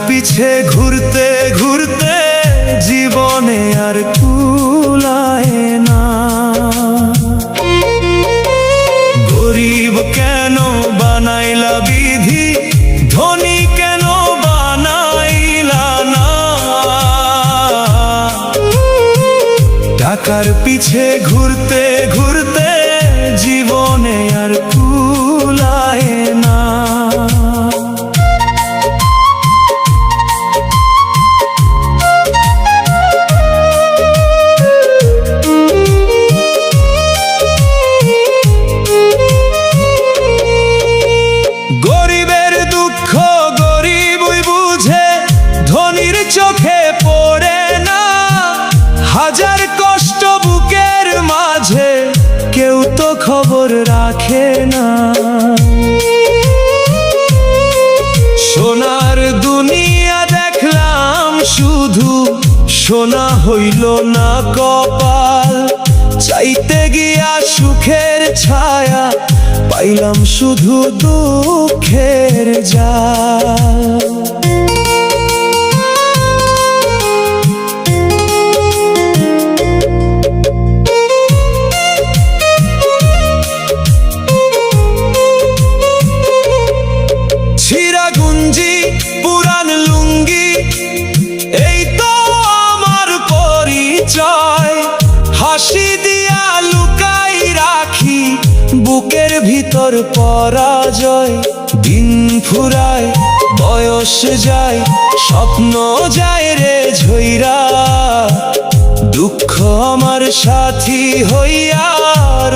পিছে ঘুরতে ঘুরতে জীবনে আর কুলায় না। গরিব কেন বানাইলা বিধি, ধনী কেন বানাইলা না। টাকার পিছে ঘুরতে ঘুরতে জীবনে আর কুলায় না। গরিবের দুঃখ গরিবই বুঝে, ধনীর চোখে পড়ে না। হাজার কষ্ট বুকের মাঝে কেউ তো খবর রাখে না। সোনার দুনিয়া দেখলাম শুধু, সোনা হইল না কপাল। চাইতে গিয়া সুখের ছায়া পাইলাম শুধু দুঃখের জাল। ছিঁড়া গুঞ্জি পুরান লুঙ্গি, এই তো আমার পরিচয়। হাসি দিয়া লুকাই রাখি বুকের ভিতর পরাজয়। দিন ফুরায় বয়স যায়, স্বপ্ন যায় রে ঝইরা। দুঃখ আমার সাথী হইয়া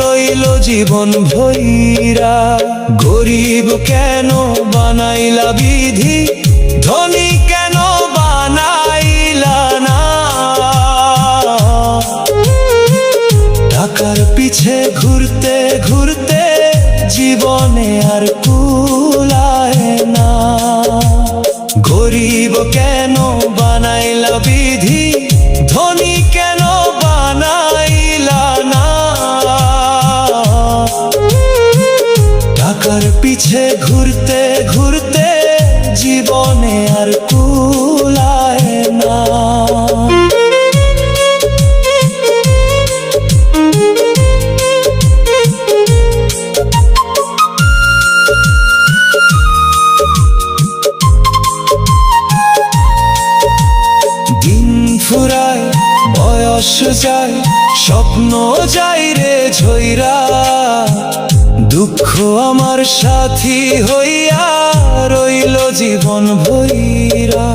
রইল জীবন ভইরা। গরিব কেন বানাইলা বিধি, ধনী কেন বানাইলা না। টাকার পিছে ঘুরতে ঘুরতে জীবনে আর কুলায় না। গরিব কেন বানাইলা বিধি, ধনী কেন বানাইলা না। টাকার পিছে ঘুরতে ঘুরতে জীবনে আর কুলায় না। দিন ফুরায় বয়স যায়, স্বপ্ন যায় রে ঝইরা। দুঃখ আমার সাথী হইয়া রইল জীবন ভইরা।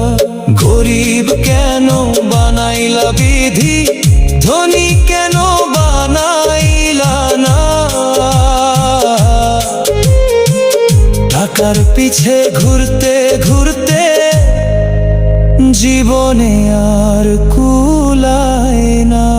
গরিব কেন বানাইলা বিধি, ধনী কেন বানাইলা না। টাকার পিছে ঘুরতে ঘুরতে জীবনে আর কুলায় না।